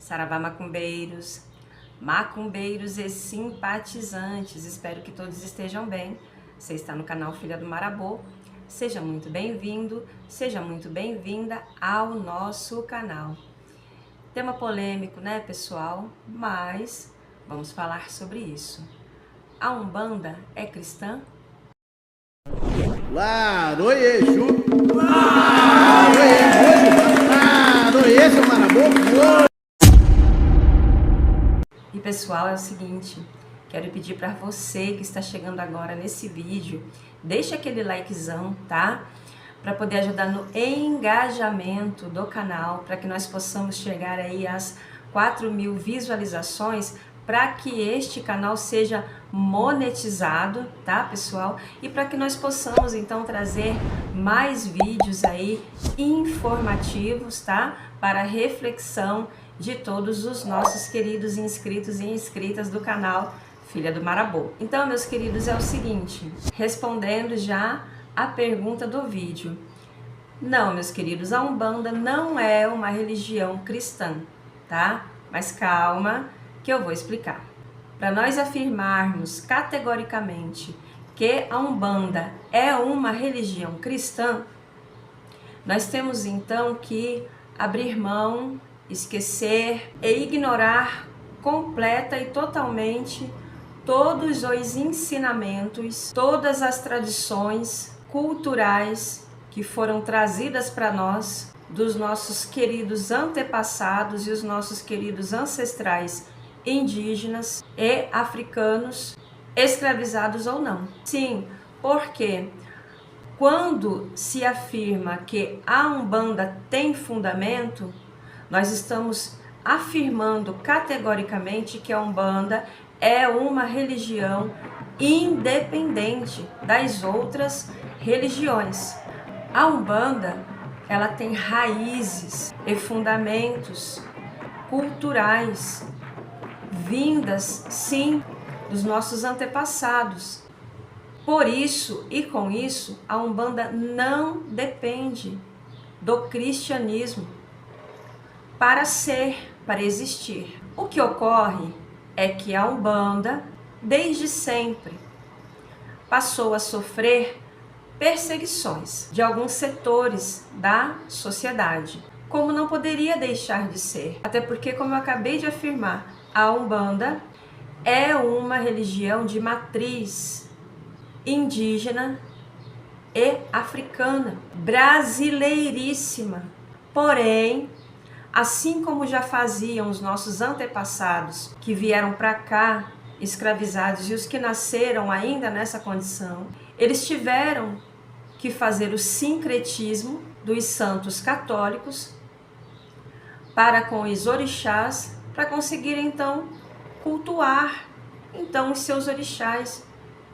Saravá macumbeiros, macumbeiros e simpatizantes, espero que todos estejam bem. Você está no canal Filha do Marabô, seja muito bem-vindo, seja muito bem-vinda ao nosso canal. Tema polêmico, né, pessoal? Mas vamos falar sobre isso. A Umbanda é cristã? Laroieju, Laroie, seu Marabô. E pessoal, é o seguinte, quero pedir para você que está chegando agora nesse vídeo, deixa aquele likezão, tá? Para poder ajudar no engajamento do canal, para que nós possamos chegar aí às 4.000 visualizações, para que este canal seja monetizado, tá, pessoal? E para que nós possamos então trazer mais vídeos aí informativos, tá? Para reflexão de todos os nossos queridos inscritos e inscritas do canal Filha do Marabô. Então, meus queridos, é o seguinte, respondendo já a pergunta do vídeo. Não, meus queridos, a Umbanda não é uma religião cristã, tá? Mas calma, que eu vou explicar. Para nós afirmarmos categoricamente que a Umbanda é uma religião cristã, nós temos então que abrir mão, esquecer e ignorar completa e totalmente todos os ensinamentos, todas as tradições culturais que foram trazidas para nós dos nossos queridos antepassados e os nossos queridos ancestrais indígenas e africanos, escravizados ou não. Sim, porque quando se afirma que a Umbanda tem fundamento, nós estamos afirmando categoricamente que a Umbanda é uma religião independente das outras religiões. A Umbanda, ela tem raízes e fundamentos culturais, vindas, sim, dos nossos antepassados. Por isso e com isso, a Umbanda não depende do cristianismo para ser, para existir. O que ocorre é que a Umbanda, desde sempre, passou a sofrer perseguições de alguns setores da sociedade, como não poderia deixar de ser. Até porque, como eu acabei de afirmar, a Umbanda é uma religião de matriz indígena e africana, brasileiríssima. Porém, assim como já faziam os nossos antepassados que vieram para cá escravizados e os que nasceram ainda nessa condição, eles tiveram que fazer o sincretismo dos santos católicos para com os orixás, para conseguir então cultuar então os seus orixás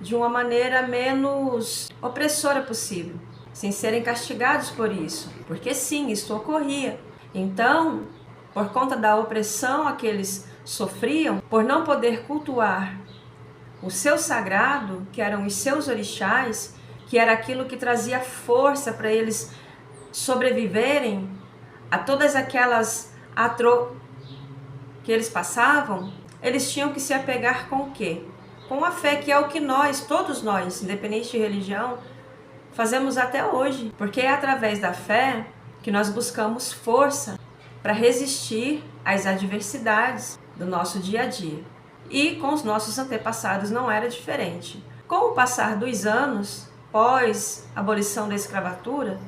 de uma maneira menos opressora possível, sem serem castigados por isso, porque sim, isso ocorria. Então, por conta da opressão a que eles sofriam, por não poder cultuar o seu sagrado, que eram os seus orixás, que era aquilo que trazia força para eles sobreviverem a todas aquelas que eles passavam, eles tinham que se apegar com o quê? Com a fé, que é o que nós, todos nós, independente de religião, fazemos até hoje. Porque é através da fé que nós buscamos força para resistir às adversidades do nosso dia a dia. E com os nossos antepassados não era diferente. Com o passar dos anos, pós abolição da escravatura,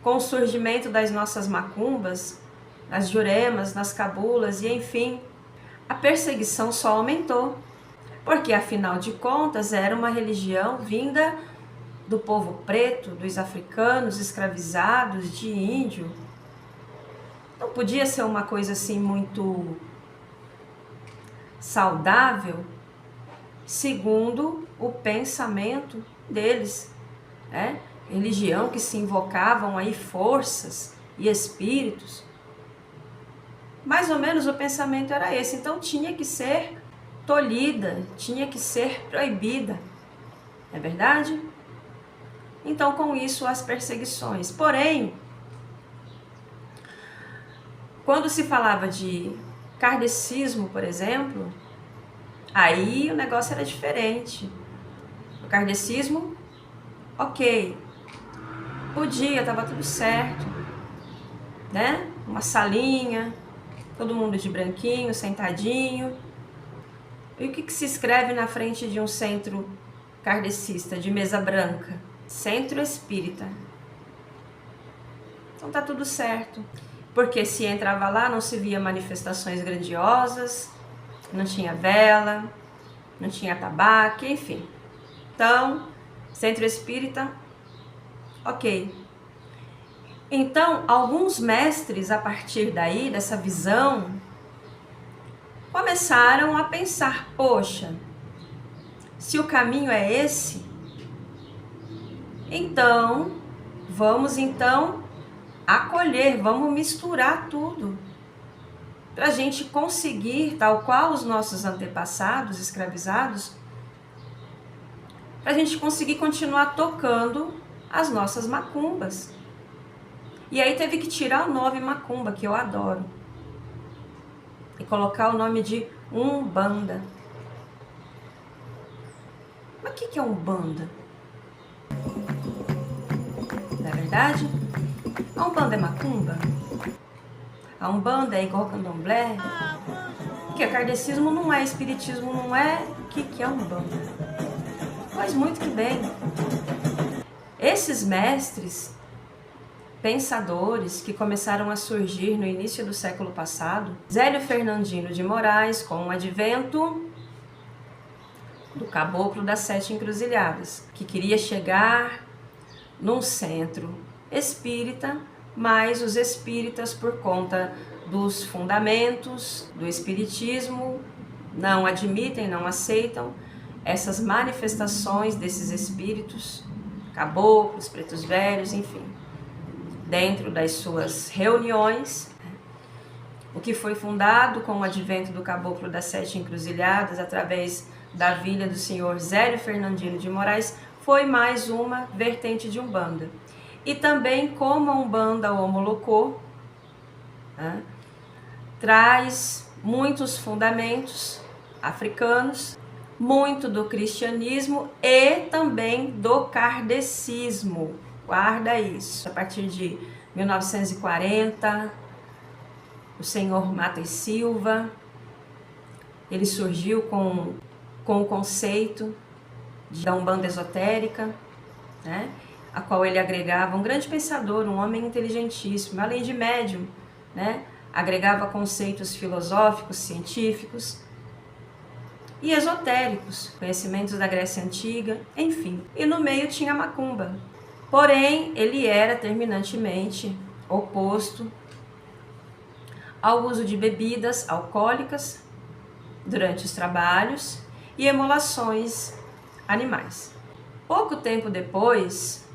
com o surgimento das nossas macumbas, das juremas, das cabulas e enfim, a perseguição só aumentou. Porque afinal de contas era uma religião vinda do povo preto, dos africanos escravizados, de índio. Não podia ser uma coisa assim muito saudável, segundo o pensamento deles, né? Religião que se invocavam aí forças e espíritos. Mais ou menos o pensamento era esse, então tinha que ser tolhida, tinha que ser proibida, é verdade? Então, com isso, as perseguições. Porém, Quando se falava de kardecismo, por exemplo, aí o negócio era diferente. O kardecismo, ok, podia, estava tudo certo, né? Uma salinha, todo mundo de branquinho, sentadinho. E o que se escreve na frente de um centro kardecista, de mesa branca? Centro espírita. Então tá tudo certo. Porque se entrava lá, não se via manifestações grandiosas, não tinha vela, não tinha tabaco, enfim. Então, centro espírita, ok. Então, alguns mestres, a partir daí, dessa visão, começaram a pensar, poxa, se o caminho é esse, então, vamos acolher, vamos misturar tudo, para a gente conseguir, tal qual os nossos antepassados escravizados, para a gente conseguir continuar tocando as nossas macumbas. E aí teve que tirar o nome macumba, que eu adoro, e colocar o nome de Umbanda. Mas o que é Umbanda? Não é verdade? A Umbanda é macumba? A Umbanda é igual candomblé? Porque kardecismo não é, espiritismo não é. O que é Umbanda? Faz muito que bem. Esses mestres, pensadores que começaram a surgir no início do século passado, Zélio Fernandino de Moraes, com o advento do Caboclo das Sete Encruzilhadas, que queria chegar num centro espírita, mas os espíritas, por conta dos fundamentos do espiritismo, não admitem, não aceitam essas manifestações desses espíritos, caboclos, pretos velhos, enfim, dentro das suas reuniões. O que foi fundado com o advento do Caboclo das Sete Encruzilhadas, através da vinda do senhor Zélio Fernandino de Moraes, foi mais uma vertente de Umbanda. E também, como a Umbanda Omolocô, né, traz muitos fundamentos africanos, muito do cristianismo e também do kardecismo. Guarda isso. A partir de 1940, o senhor Matos Silva, ele surgiu com o conceito da Umbanda esotérica, né, a qual ele agregava um grande pensador, um homem inteligentíssimo, além de médium, né, agregava conceitos filosóficos, científicos e esotéricos, conhecimentos da Grécia Antiga, enfim. E no meio tinha a macumba. Porém, ele era terminantemente oposto ao uso de bebidas alcoólicas durante os trabalhos e emulações animais. Pouco tempo depois,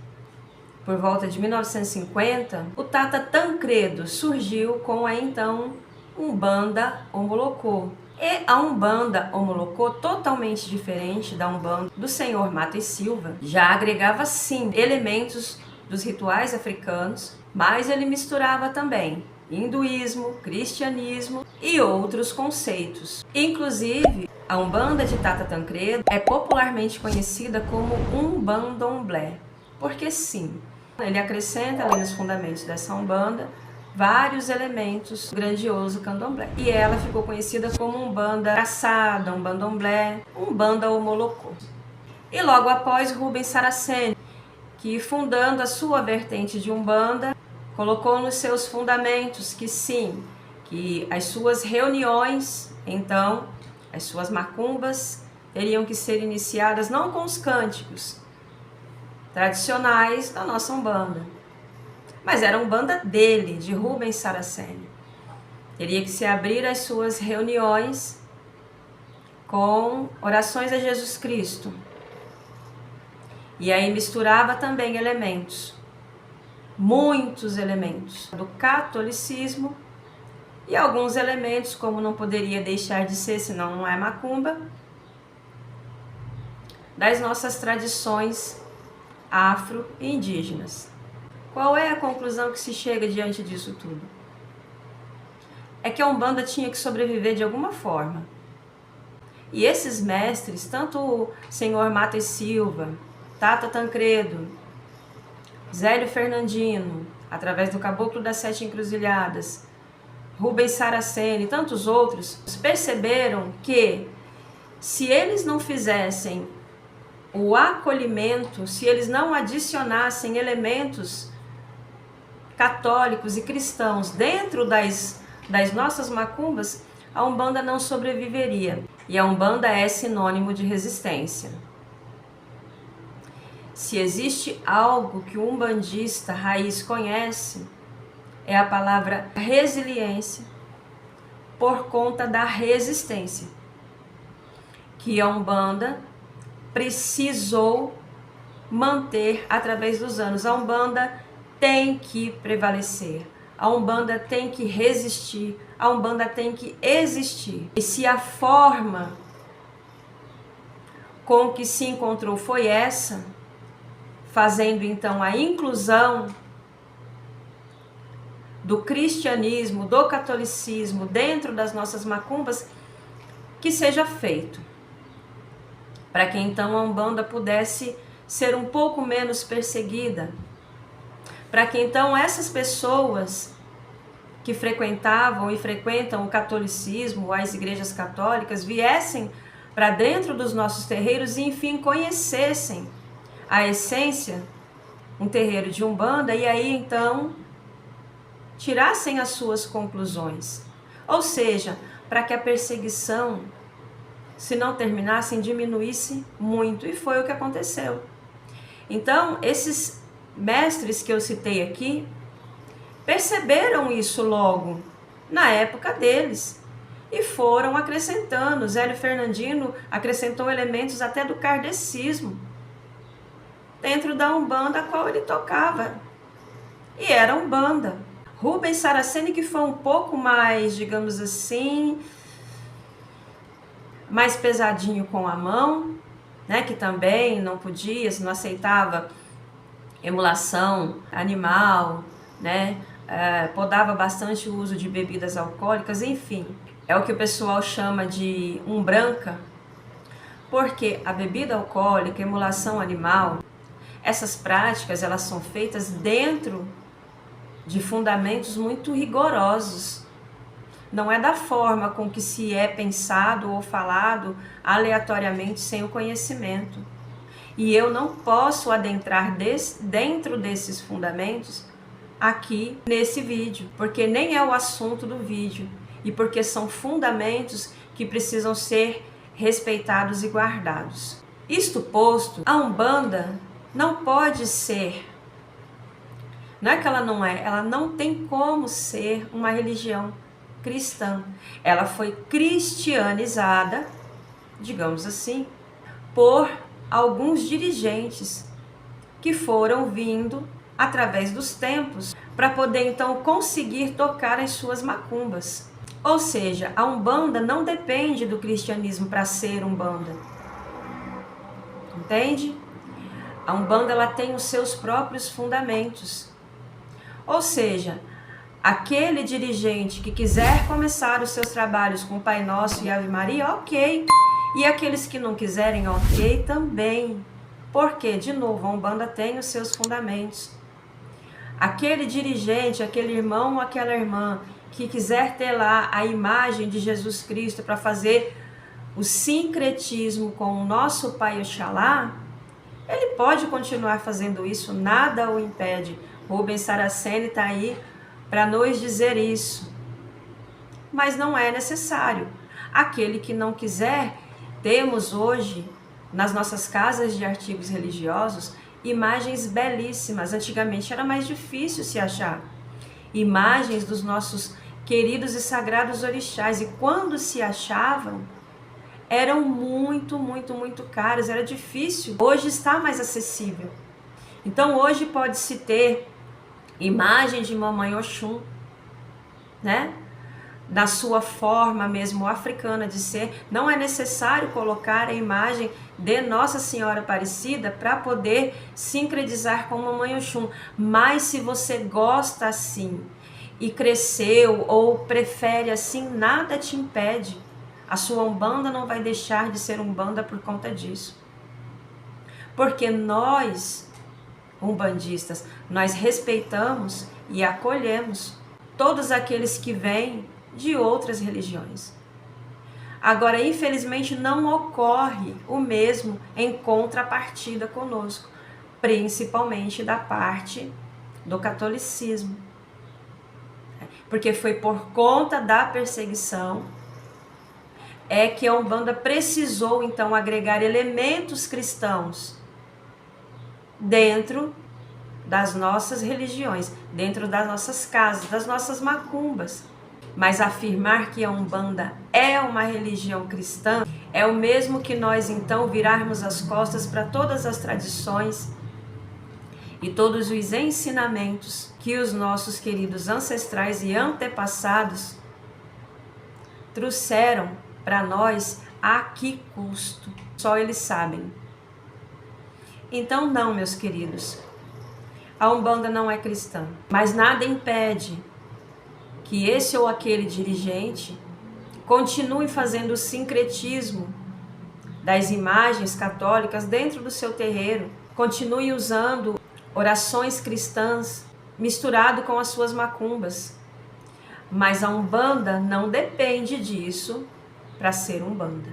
por volta de 1950, o Tata Tancredo surgiu com a então Umbanda Omolocô. E a Umbanda Omolocô, totalmente diferente da Umbanda do senhor Matos Silva, já agregava sim elementos dos rituais africanos, mas ele misturava também hinduísmo, cristianismo e outros conceitos. Inclusive, a Umbanda de Tata Tancredo é popularmente conhecida como Umbandomblé, porque sim, ele acrescenta ali nos fundamentos dessa Umbanda vários elementos do grandioso candomblé. E ela ficou conhecida como Umbanda Caçada, Umbandomblé, Umbanda Omolocô. E logo após, Rubens Saraceni, que fundando a sua vertente de Umbanda, colocou nos seus fundamentos que sim, que as suas reuniões, então, as suas macumbas, teriam que ser iniciadas não com os cânticos tradicionais da nossa Umbanda, mas era a Umbanda dele, de Rubens Saraceni. Teria que se abrir as suas reuniões com orações a Jesus Cristo. E aí misturava também elementos, muitos elementos do catolicismo e alguns elementos, como não poderia deixar de ser, senão não é macumba, das nossas tradições afro e indígenas. Qual é a conclusão que se chega diante disso tudo? é que a Umbanda tinha que sobreviver de alguma forma. E esses mestres, tanto o senhor Mata e Silva, Tata Tancredo, Zélio Fernandino, através do Caboclo das Sete Encruzilhadas, Rubens Saraceni e tantos outros, perceberam que se eles não fizessem o acolhimento, se eles não adicionassem elementos católicos e cristãos dentro das nossas macumbas, a Umbanda não sobreviveria. E a Umbanda é sinônimo de resistência. Se existe algo que o umbandista raiz conhece, é a palavra resiliência, por conta da resistência que a Umbanda precisou manter através dos anos. A Umbanda tem que prevalecer, a Umbanda tem que resistir, a Umbanda tem que existir. E se a forma com que se encontrou foi essa, fazendo então a inclusão do cristianismo, do catolicismo dentro das nossas macumbas, que seja feito, para que então a Umbanda pudesse ser um pouco menos perseguida, para que então essas pessoas que frequentavam e frequentam o catolicismo, as igrejas católicas, viessem para dentro dos nossos terreiros e enfim conhecessem a essência, um terreiro de Umbanda, e aí então tirassem as suas conclusões. Ou seja, para que a perseguição, se não terminasse, diminuísse muito. E foi o que aconteceu. Então, esses mestres que eu citei aqui, perceberam isso logo, na época deles, e foram acrescentando. Zélio Fernandino acrescentou elementos até do kardecismo dentro da Umbanda a qual ele tocava. E era Umbanda. Rubens Saraceni, que foi um pouco mais, digamos assim, mais pesadinho com a mão, né, que também não podia, se não aceitava emulação animal, né, podava bastante o uso de bebidas alcoólicas, enfim. É o que o pessoal chama de umbranca, porque a bebida alcoólica, emulação animal, essas práticas, elas são feitas dentro de fundamentos muito rigorosos. Não é da forma com que se é pensado ou falado aleatoriamente sem o conhecimento. E eu não posso adentrar dentro desses fundamentos aqui nesse vídeo, porque nem é o assunto do vídeo e porque são fundamentos que precisam ser respeitados e guardados. Isto posto, a Umbanda não pode ser, não é que ela não tem como ser uma religião cristã. Ela foi cristianizada, digamos assim, por alguns dirigentes que foram vindo através dos tempos para poder então conseguir tocar as suas macumbas. Ou seja, a Umbanda não depende do cristianismo para ser Umbanda. Entende? A Umbanda ela tem os seus próprios fundamentos. Ou seja, aquele dirigente que quiser começar os seus trabalhos com Pai Nosso e Ave Maria, ok. E aqueles que não quiserem, ok também. Porque, de novo, a Umbanda tem os seus fundamentos. Aquele dirigente, aquele irmão ou aquela irmã que quiser ter lá a imagem de Jesus Cristo para fazer o sincretismo com o nosso Pai Oxalá, ele pode continuar fazendo isso, nada o impede. Rubens Saraceni está aí para nos dizer isso. Mas não é necessário. Aquele que não quiser, temos hoje, nas nossas casas de artigos religiosos, imagens belíssimas. Antigamente era mais difícil se achar. Imagens dos nossos queridos e sagrados orixás. E quando se achavam, eram muito, muito, muito caras. Era difícil. Hoje está mais acessível. Então hoje pode-se ter imagem de Mamãe Oxum, né? Da sua forma mesmo africana de ser. Não é necessário colocar a imagem de Nossa Senhora Aparecida para poder sincretizar com Mamãe Oxum. Mas se você gosta assim e cresceu, ou prefere assim, nada te impede. A sua Umbanda não vai deixar de ser Umbanda por conta disso. Porque nós, umbandistas, nós respeitamos e acolhemos todos aqueles que vêm de outras religiões. Agora, infelizmente, não ocorre o mesmo em contrapartida conosco, principalmente da parte do catolicismo. Porque foi por conta da perseguição é que a Umbanda precisou, então, agregar elementos cristãos dentro das nossas religiões, dentro das nossas casas, das nossas macumbas. Mas afirmar que a Umbanda é uma religião cristã é o mesmo que nós, então, virarmos as costas para todas as tradições e todos os ensinamentos que os nossos queridos ancestrais e antepassados trouxeram para nós. A que custo? Só eles sabem. Então não, meus queridos, a Umbanda não é cristã, mas nada impede que esse ou aquele dirigente continue fazendo o sincretismo das imagens católicas dentro do seu terreiro, continue usando orações cristãs misturado com as suas macumbas. Mas a Umbanda não depende disso para ser Umbanda,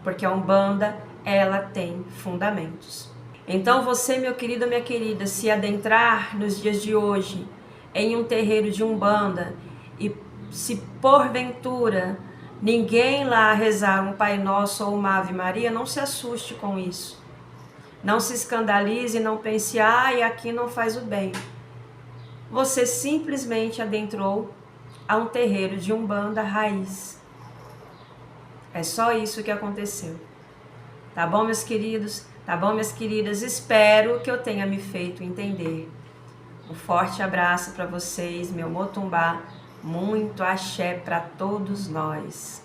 porque a Umbanda, ela tem fundamentos. Então você, meu querido, minha querida, se adentrar nos dias de hoje em um terreiro de Umbanda e se porventura ninguém lá rezar um Pai Nosso ou uma Ave Maria, não se assuste com isso. Não se escandalize, não pense, e aqui não faz o bem. Você simplesmente adentrou a um terreiro de Umbanda raiz. É só isso que aconteceu. Tá bom, meus queridos? Tá bom, minhas queridas? Espero que eu tenha me feito entender. Um forte abraço para vocês, meu Motumbá. Muito axé para todos nós.